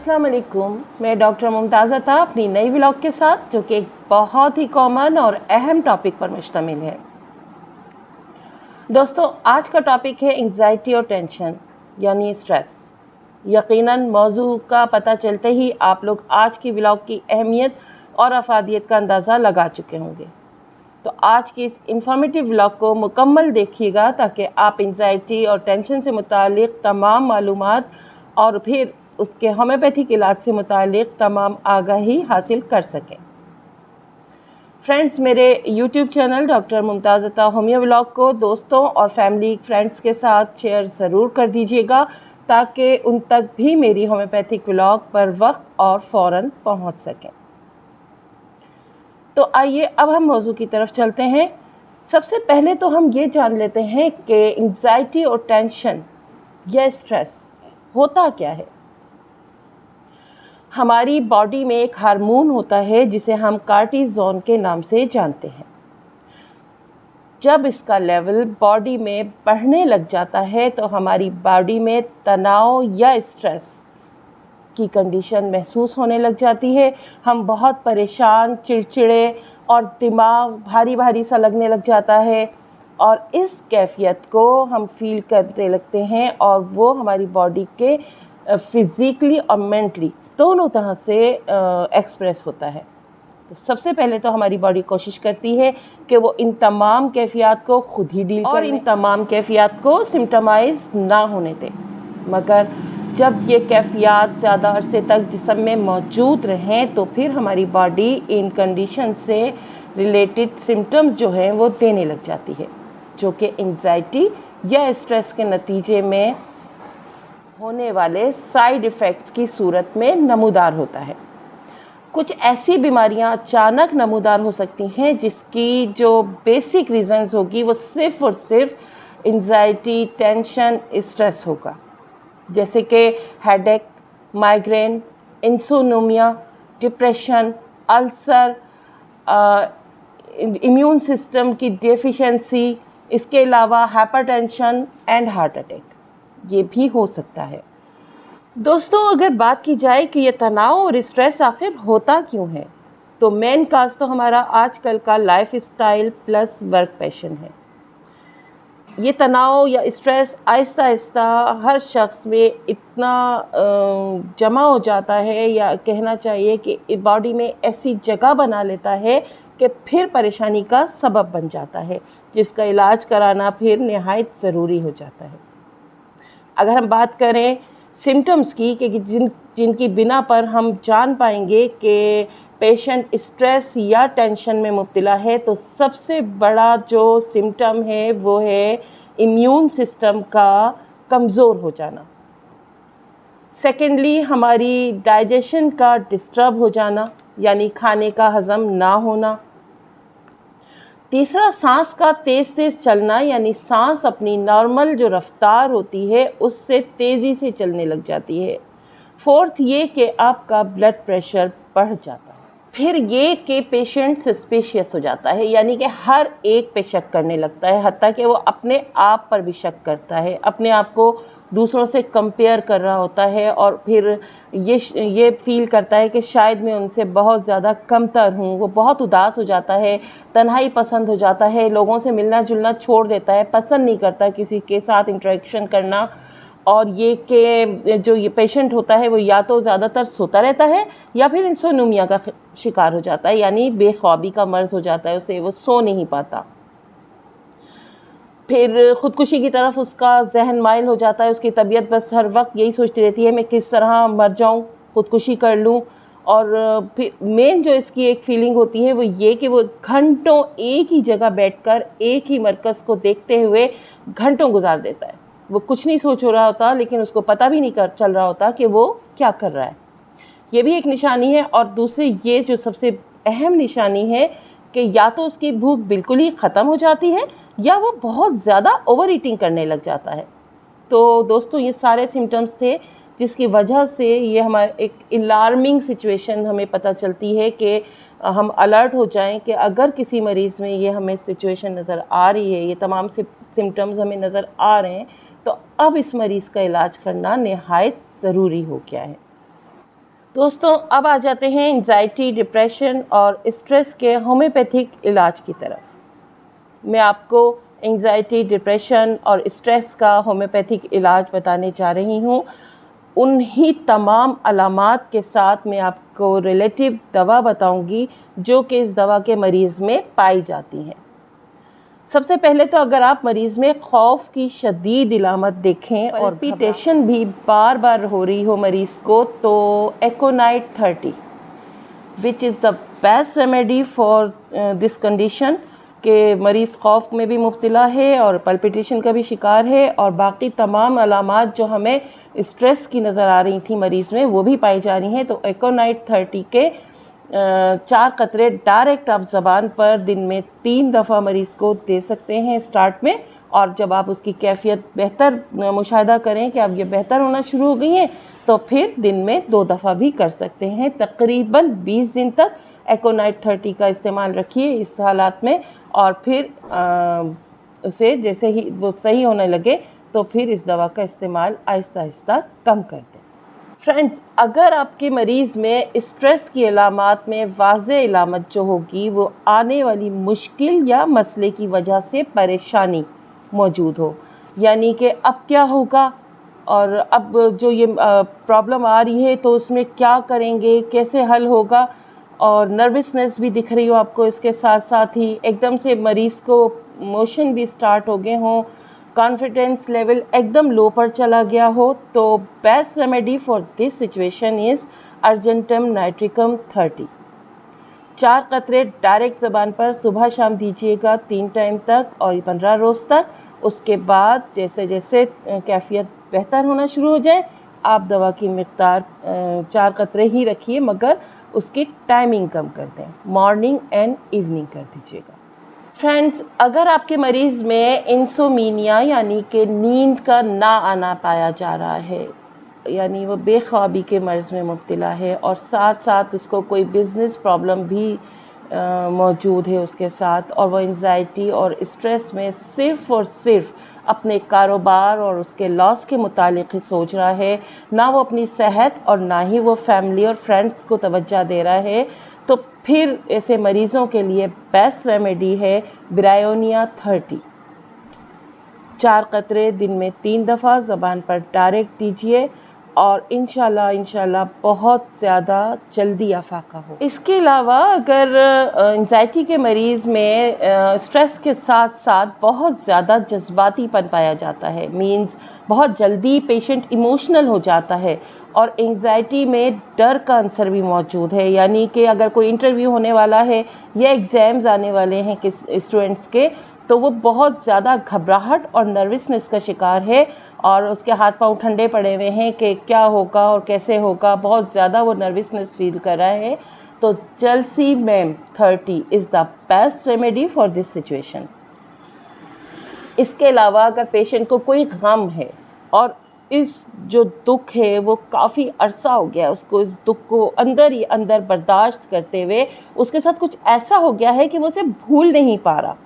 अस्सलाम वालेकुम। मैं डॉक्टर मुमताज़ था अपनी नई व्लॉग के साथ, जो कि एक बहुत ही कॉमन और अहम टॉपिक पर मुश्तमिल है। दोस्तों, आज का टॉपिक है एंग्जाइटी और टेंशन यानी स्ट्रेस। यकीनन मौजू का पता चलते ही आप लोग आज की व्लॉग की अहमियत और अफादियत का अंदाज़ा लगा चुके होंगे। तो आज की इस इंफॉर्मेटिव व्लॉग को मुकम्मल देखिएगा ताकि आप एंग्जाइटी और टेंशन से मुतालिक तमाम मालूमात और फिर उसके होम्योपैथिक इलाज से मुतालिक तमाम आगाही हासिल कर सकें। फ्रेंड्स, मेरे YouTube channel doctor Mumtaz homeo vlog को दोस्तों और फैमिली फ्रेंड्स के साथ शेयर ज़रूर कर दीजिएगा ताकि उन तक भी मेरी होम्योपैथिक व्लॉग पर वक्त और फ़ौरन पहुंच सकें। तो आइए अब हम मौजू की तरफ चलते हैं। सबसे पहले तो हम ये जान लेते हैं कि एंग्जाइटी और टेंशन या स्ट्रेस होता क्या है। हमारी बॉडी में एक हार्मोन होता है जिसे हम कार्टिसोल के नाम से जानते हैं। जब इसका लेवल बॉडी में बढ़ने लग जाता है तो हमारी बॉडी में तनाव या स्ट्रेस की कंडीशन महसूस होने लग जाती है। हम बहुत परेशान, चिड़चिड़े और दिमाग भारी भारी सा लगने लग जाता है और इस कैफियत को हम फील करने लगते हैं और वो हमारी बॉडी के फिज़िकली और मेंटली दोनों तरह से एक्सप्रेस होता है। तो सबसे पहले तो हमारी बॉडी कोशिश करती है कि वो इन तमाम कैफियत को खुद ही डील और इन तमाम कैफियत को सिम्टमाइज ना होने दे। मगर जब ये कैफियत ज़्यादा अरसे तक जिस्म में मौजूद रहें तो फिर हमारी बॉडी इन कंडीशन से रिलेटेड सिम्टम्स जो हैं वो देने लग जाती है, जो कि एंग्जाइटी या स्ट्रेस के नतीजे में होने वाले साइड इफ़ेक्ट्स की सूरत में नमूदार होता है। कुछ ऐसी बीमारियां अचानक नमूदार हो सकती हैं जिसकी जो बेसिक रीज़न्स होगी वो सिर्फ़ और सिर्फ एंग्जाइटी, टेंशन, स्ट्रेस होगा, जैसे कि headache, migraine, insomnia, depression, ulcer, immune system की डेफिशिएंसी, इसके अलावा हाइपरटेंशन एंड हार्ट अटैक ये भी हो सकता है। दोस्तों, अगर बात की जाए कि ये तनाव और स्ट्रेस आखिर होता क्यों है, तो मेन काज तो हमारा आजकल का life style plus work passion है। ये तनाव या स्ट्रेस आहिस्ता आहिस्ता हर शख्स में इतना जमा हो जाता है, या कहना चाहिए कि बॉडी में ऐसी जगह बना लेता है कि फिर परेशानी का सबब बन जाता है, जिसका इलाज कराना फिर निहायत ज़रूरी हो जाता है। अगर हम बात करें सिम्टम्स की कि जिनकी बिना पर हम जान पाएंगे कि पेशेंट स्ट्रेस या टेंशन में मुब्तला है, तो सबसे बड़ा जो सिम्टम है वो है इम्यून सिस्टम का कमज़ोर हो जाना। सेकेंडली, हमारी डाइजेशन का डिस्टर्ब हो जाना, यानी खाने का हज़म ना होना। तीसरा, सांस का तेज़ तेज़ चलना, यानी सांस अपनी नॉर्मल जो रफ्तार होती है उससे तेज़ी से चलने लग जाती है। फोर्थ, ये कि आपका ब्लड प्रेशर बढ़ जाता है। फिर ये कि पेशेंट सस्पिशियस हो जाता है, यानी कि हर एक पे शक करने लगता है, हत्ता कि वो अपने आप पर भी शक करता है, अपने आप को दूसरों से कंपेयर कर रहा होता है और फिर ये फील करता है कि शायद मैं उनसे बहुत ज़्यादा कमतर हूँ। वो बहुत उदास हो जाता है, तन्हाई पसंद हो जाता है, लोगों से मिलना जुलना छोड़ देता है, पसंद नहीं करता किसी के साथ इंटरेक्शन करना। और ये कि जो ये पेशेंट होता है वो या तो ज़्यादातर सोता रहता है या फिर इंसोम्निया का शिकार हो जाता है, यानी बेख्वाबी का मर्ज़ हो जाता है उसे, वो सो नहीं पाता। फिर ख़ुदकुशी की तरफ उसका जहन माइल हो जाता है, उसकी तबीयत बस हर वक्त यही सोचती रहती है मैं किस तरह मर जाऊं, ख़ुदकुशी कर लूं। और फिर मेन जो इसकी एक फीलिंग होती है वो ये कि वो घंटों एक ही जगह बैठकर एक ही मरकज़ को देखते हुए घंटों गुजार देता है। वो कुछ नहीं सोच हो रहा होता, लेकिन उसको पता भी नहीं चल रहा होता कि वो क्या कर रहा है। ये भी एक निशानी है। और दूसरी ये जो सबसे अहम निशानी है कि या तो उसकी भूख बिल्कुल ही ख़त्म हो जाती है या वो बहुत ज़्यादा ओवर ईटिंग करने लग जाता है। तो दोस्तों, ये सारे सिम्टम्स थे जिसकी वजह से ये हमारे एक अलार्मिंग सिचुएशन हमें पता चलती है कि हम अलर्ट हो जाएं कि अगर किसी मरीज़ में ये हमें सिचुएशन नज़र आ रही है, ये तमाम सिम्टम्स हमें नज़र आ रहे हैं, तो अब इस मरीज़ का इलाज करना निहायत ज़रूरी हो गया है। दोस्तों अब आ जाते हैं एंजाइटी, डिप्रेशन और स्ट्रेस के होम्योपैथिक इलाज की तरफ। मैं आपको एंजाइटी, डिप्रेशन और स्ट्रेस का होम्योपैथिक इलाज बताने जा रही हूँ। उन्हीं तमाम अलामात के साथ मैं आपको रिलेटिव दवा बताऊंगी जो कि इस दवा के मरीज़ में पाई जाती हैं। सबसे पहले तो अगर आप मरीज़ में खौफ की शदीद इलामत देखें और पल्पिटेशन भी बार बार हो रही हो मरीज़ को, तो एकोनाइट 30 which is the best remedy for this condition के मरीज़ खौफ में भी मुब्तला है और पल्पिटेशन का भी शिकार है और बाकी तमाम अलामात जो हमें स्ट्रेस की नज़र आ रही थी मरीज़ में वो भी पाई जा रही हैं। तो एकोनाइट 30 के 4 कतरे डायरेक्ट आप ज़बान पर दिन में 3 दफ़ा मरीज़ को दे सकते हैं स्टार्ट में, और जब आप उसकी कैफियत बेहतर मुशाहिदा करें कि अब ये बेहतर होना शुरू हो गई है तो फिर दिन में 2 दफ़ा भी कर सकते हैं। तकरीबन 20 दिन तक एकोनाइट 30 का इस्तेमाल रखिए इस हालात में, और फिर उसे जैसे ही वो सही होने लगे तो फिर इस दवा का इस्तेमाल आहिस्ता आहिस्ता कम कर दें। फ्रेंड्स, अगर आपके मरीज़ में स्ट्रेस की अलामात में वाज़ेह इलामत जो होगी वो आने वाली मुश्किल या मसले की वजह से परेशानी मौजूद हो, यानी कि अब क्या होगा और अब जो ये प्रॉब्लम आ रही है तो उसमें क्या करेंगे, कैसे हल होगा, और नर्वसनेस भी दिख रही हो आपको, इसके साथ साथ ही एकदम से मरीज़ को मोशन भी स्टार्ट हो गए हों, कॉन्फिडेंस लेवल एकदम लो पर चला गया हो, तो best remedy for this situation is argentum nitricum 30। 4 कतरे डायरेक्ट ज़बान पर सुबह शाम दीजिएगा 3 टाइम तक और 15 रोज़ तक। उसके बाद जैसे जैसे कैफियत बेहतर होना शुरू हो जाए आप दवा की मिक़दार 4 कतरे ही रखिए, मगर उसकी टाइमिंग कम कर दें, मॉर्निंग एंड इवनिंग कर दीजिएगा। फ्रेंड्स, अगर आपके मरीज़ में इंसोमीनिया यानी कि नींद का ना आना पाया जा रहा है, यानी वो बेख्वाबी के मर्ज़ में मुब्तला है और साथ साथ उसको कोई बिज़नेस प्रॉब्लम भी मौजूद है उसके साथ, और वो एंजाइटी और स्ट्रेस में सिर्फ़ और सिर्फ अपने कारोबार और उसके लॉस के मुतालिक ही सोच रहा है, ना वो अपनी सेहत और ना ही वो फैमिली और फ्रेंड्स को तवज्जो दे रहा है, तो फिर ऐसे मरीज़ों के लिए बेस्ट रेमेडी है ब्रायोनिया 30। 4 कतरे दिन में 3 दफ़ा ज़बान पर डायरेक्ट दीजिए और इंशाल्लाह बहुत ज़्यादा जल्दी आफाका हो। इसके अलावा अगर एंजाइटी के मरीज़ में स्ट्रेस के साथ साथ बहुत ज़्यादा जज्बातीपन पाया जाता है, मींस बहुत जल्दी पेशेंट इमोशनल हो जाता है, और एंजाइटी में डर का अंसर भी मौजूद है, यानी कि अगर कोई इंटरव्यू होने वाला है या एग्ज़ाम्स आने वाले हैं किस स्टूडेंट्स के, तो वो बहुत ज़्यादा घबराहट और नर्वसनेस का शिकार है और उसके हाथ पांव ठंडे पड़े हुए हैं कि क्या होगा और कैसे होगा, बहुत ज़्यादा वो नर्वसनेस फील कर रहा है। तो जलसीमैम 30 is the best remedy for this situation. इसके अलावा अगर पेशेंट को कोई गम है और इस जो दुख है वो काफ़ी अरसा हो गया, उसको इस दुख को अंदर ही अंदर बर्दाश्त करते हुए उसके साथ कुछ ऐसा हो गया है कि वो उसे भूल नहीं पा रहा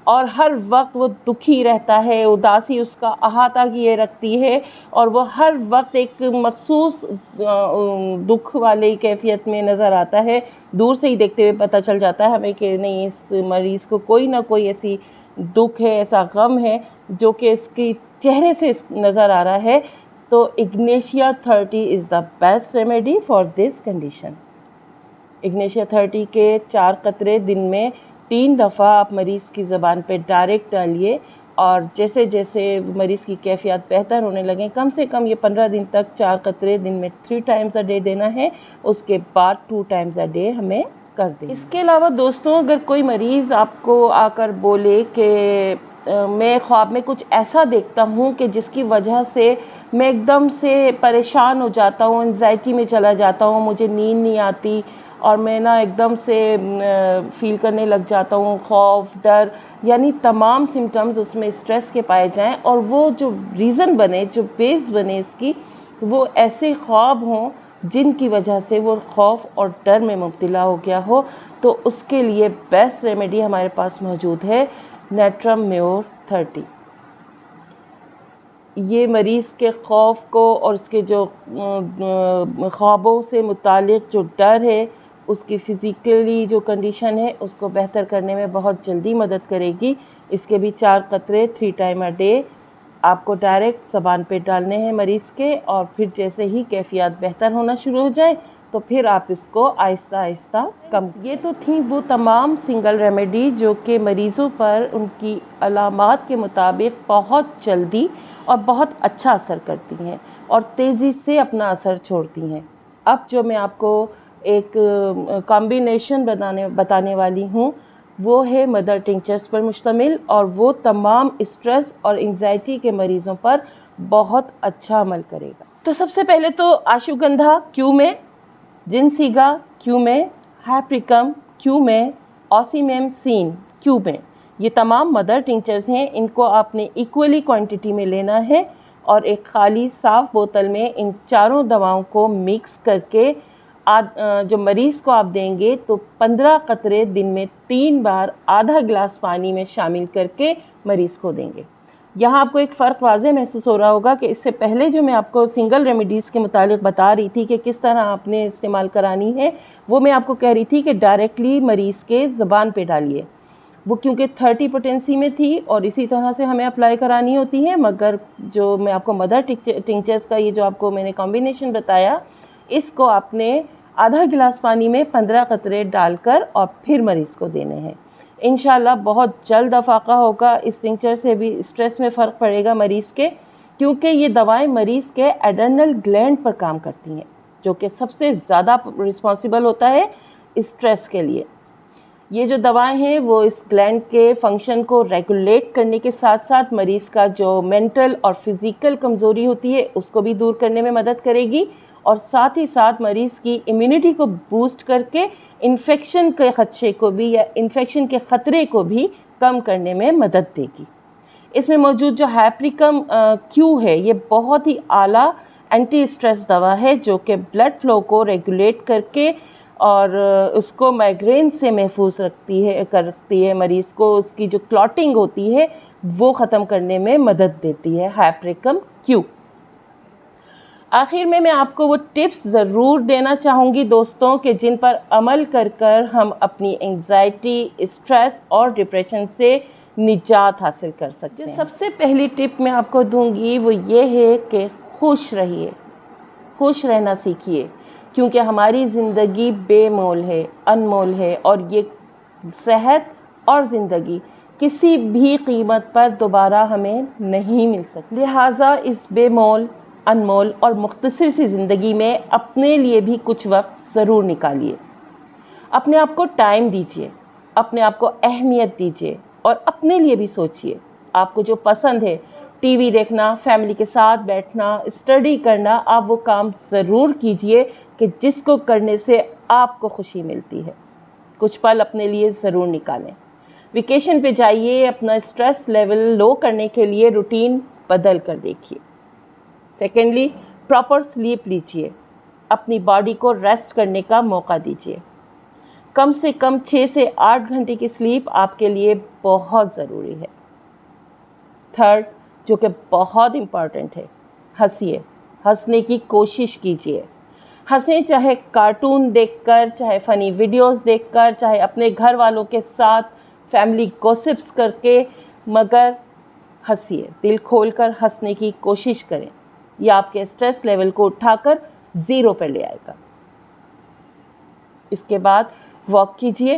और हर वक्त वो दुखी रहता है, उदासी उसका अहाता किए रखती है और वो हर वक्त एक मखसूस दुख वाली कैफियत में नज़र आता है। दूर से ही देखते हुए पता चल जाता है हमें कि नहीं, इस मरीज़ को कोई ना कोई ऐसी दुख है, ऐसा गम है जो कि इसकी चेहरे से नज़र आ रहा है। तो Ignatia 30 is the best remedy for this condition. Ignatia 30 के 4 कतरे दिन में 3 दफ़ा आप मरीज़ की ज़बान पे डायरेक्ट डालिए और जैसे जैसे मरीज़ की कैफियत बेहतर होने लगे, कम से कम ये 15 दिन तक 4 कतरे दिन में 3 टाइम्स अ डे देना है, उसके बाद 2 टाइम्स अ डे हमें कर दें। इसके अलावा दोस्तों, अगर कोई मरीज़ आपको आकर बोले कि मैं ख्वाब में कुछ ऐसा देखता हूँ कि जिसकी वजह से मैं एकदम से परेशान हो जाता हूँ, एंजाइटी में चला जाता हूँ, मुझे नींद नहीं आती और मैं ना एकदम से फील करने लग जाता हूँ खौफ, डर, यानी तमाम सिम्टम्स उसमें स्ट्रेस के पाए जाएं और वो जो रीज़न बने, जो बेस बने इसकी, वो ऐसे ख्वाब हों जिनकी वजह से वो खौफ और डर में मुब्तला हो गया हो, तो उसके लिए बेस्ट रेमेडी हमारे पास मौजूद है नेट्रम म्योर 30। ये मरीज़ के खौफ को और उसके जो ख्वाबों से मुतालिक जो डर है, उसकी फ़िज़िकली जो कंडीशन है उसको बेहतर करने में बहुत जल्दी मदद करेगी। इसके भी 4 कतरे 3 टाइम अ डे आपको डायरेक्ट ज़बान पे डालने हैं मरीज़ के, और फिर जैसे ही कैफ़ियत बेहतर होना शुरू हो जाए तो फिर आप इसको आहिस्ता आहिस्ता कम। ये तो थी वो तमाम सिंगल रेमेडी जो कि मरीज़ों पर उनकी अलामात के मुताबिक बहुत जल्दी और बहुत अच्छा असर करती हैं और तेज़ी से अपना असर छोड़ती हैं। अब जो मैं आपको एक कॉम्बिनेशन बताने वाली हूँ वो है मदर टिंचर्स पर मुश्तमिल, और वो तमाम स्ट्रेस और एंजाइटी के मरीज़ों पर बहुत अच्छा अमल करेगा। तो सबसे पहले तो अश्वगंधा क्यूमे, जिनसीगा क्यूमे, हैप्रिकम क्यूमे, ऑसीमेम सीन क्यूमे, ये तमाम मदर टिंचर्स हैं। इनको आपने इक्वली क्वांटिटी में लेना है और एक खाली साफ़ बोतल में इन चारों दवाओं को मिक्स करके जो मरीज़ को आप देंगे तो 15 कतरे दिन में 3 बार आधा गिलास पानी में शामिल करके मरीज़ को देंगे। यहाँ आपको एक फ़र्क वाज़े महसूस हो रहा होगा कि इससे पहले जो मैं आपको सिंगल रेमेडीज़ के मुतालिक बता रही थी कि किस तरह आपने इस्तेमाल करानी है, वो मैं आपको कह रही थी कि डायरेक्टली मरीज़ के ज़बान पे डालिए। वो क्योंकि 30 पोटेंसी में थी और इसी तरह से हमें अप्लाई करानी होती है, मगर जो मैं आपको मदर टिंचर्स का ये जो आपको मैंने कॉम्बिनेशन बताया, इसको आपने आधा गिलास पानी में 15 कतरे डालकर और फिर मरीज़ को देने हैं। इंशाल्लाह बहुत जल्द अफाका होगा। इस टिंचर से भी स्ट्रेस में फ़र्क पड़ेगा मरीज़ के, क्योंकि ये दवाएं मरीज़ के एड्रेनल ग्लैंड पर काम करती हैं, जो कि सबसे ज़्यादा रिस्पॉन्सिबल होता है स्ट्रेस के लिए। ये जो दवाएं हैं वो इस ग्लैंड के फंक्शन को रेगुलेट करने के साथ साथ मरीज़ का जो मेंटल और फिज़िकल कमज़ोरी होती है उसको भी दूर करने में मदद करेगी, और साथ ही साथ मरीज़ की इम्यूनिटी को बूस्ट करके इन्फेक्शन के खदशे को भी या इन्फेक्शन के ख़तरे को भी कम करने में मदद देगी। इसमें मौजूद जो हैप्रिकम क्यू है, ये बहुत ही आला एंटी स्ट्रेस दवा है जो कि ब्लड फ्लो को रेगुलेट करके और उसको माइग्रेन से महफूज करती है मरीज़ को, उसकी जो क्लॉटिंग होती है वो ख़त्म करने में मदद देती है हैप्रिकम क्यू। आखिर में मैं आपको वो टिप्स ज़रूर देना चाहूँगी दोस्तों कि जिन पर अमल कर हम अपनी एंग्जाइटी, स्ट्रेस और डिप्रेशन से निजात हासिल कर सकते हैं। सबसे पहली टिप मैं आपको दूँगी वो ये है कि खुश रहिए, खुश रहना सीखिए, क्योंकि हमारी ज़िंदगी बेमोल है, अनमोल है, और ये सेहत और ज़िंदगी किसी भी कीमत पर दोबारा हमें नहीं मिल सकती। लिहाजा इस बेमोल, अनमोल और मुख्तसर सी ज़िंदगी में अपने लिए भी कुछ वक्त ज़रूर निकालिए। अपने आप को टाइम दीजिए, अपने आप को अहमियत दीजिए और अपने लिए भी सोचिए। आपको जो पसंद है, टीवी देखना, फैमिली के साथ बैठना, स्टडी करना, आप वो काम ज़रूर कीजिए कि जिसको करने से आपको खुशी मिलती है। कुछ पल अपने लिए ज़रूर निकालें। वेकेशन पे जाइए, अपना स्ट्रेस लेवल लो करने के लिए रूटीन बदल कर देखिए। सेकेंडली, प्रॉपर स्लीप लीजिए, अपनी बॉडी को रेस्ट करने का मौका दीजिए। कम से कम 6 से 8 घंटे की स्लीप आपके लिए बहुत ज़रूरी है। थर्ड, जो कि बहुत इम्पॉर्टेंट है, हंसिए, हंसने की कोशिश कीजिए। हंसें, चाहे कार्टून देखकर, चाहे फ़नी वीडियोस देखकर, चाहे अपने घर वालों के साथ फैमिली गॉसिप्स करके, मगर हंसिए, दिल खोलकर हंसने की कोशिश करें। यह आपके स्ट्रेस लेवल को उठाकर 0 पर ले आएगा। इसके बाद वॉक कीजिए,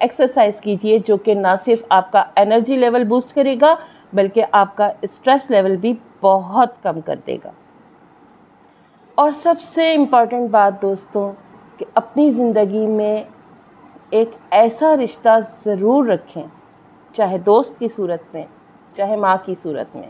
एक्सरसाइज कीजिए, जो कि ना सिर्फ आपका एनर्जी लेवल बूस्ट करेगा बल्कि आपका स्ट्रेस लेवल भी बहुत कम कर देगा। और सबसे इम्पॉर्टेंट बात दोस्तों, कि अपनी ज़िंदगी में एक ऐसा रिश्ता ज़रूर रखें, चाहे दोस्त की सूरत में, चाहे माँ की सूरत में,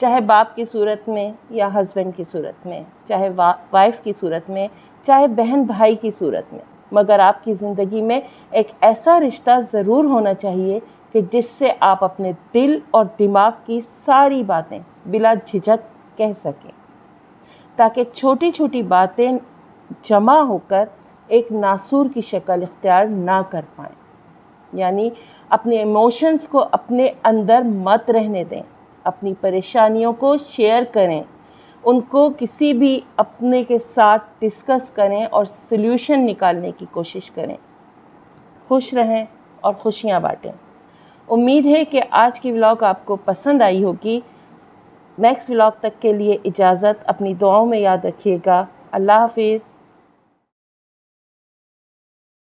चाहे बाप की सूरत में या हस्बैंड की सूरत में, चाहे वाइफ की सूरत में, चाहे बहन भाई की सूरत में, मगर आपकी ज़िंदगी में एक ऐसा रिश्ता ज़रूर होना चाहिए कि जिससे आप अपने दिल और दिमाग की सारी बातें बिला झिझक कह सकें, ताकि छोटी छोटी बातें जमा होकर एक नासूर की शक्ल इख्तियार ना कर पाएँ। यानी अपने इमोशंस को अपने अंदर मत रहने दें, अपनी परेशानियों को शेयर करें, उनको किसी भी अपने के साथ डिस्कस करें और सल्यूशन निकालने की कोशिश करें। खुश रहें और खुशियाँ बांटें। उम्मीद है कि आज की व्लॉग आपको पसंद आई होगी। नेक्स्ट व्लॉग तक के लिए इजाज़त। अपनी दुआओं में याद रखिएगा। अल्लाह हाफिज़।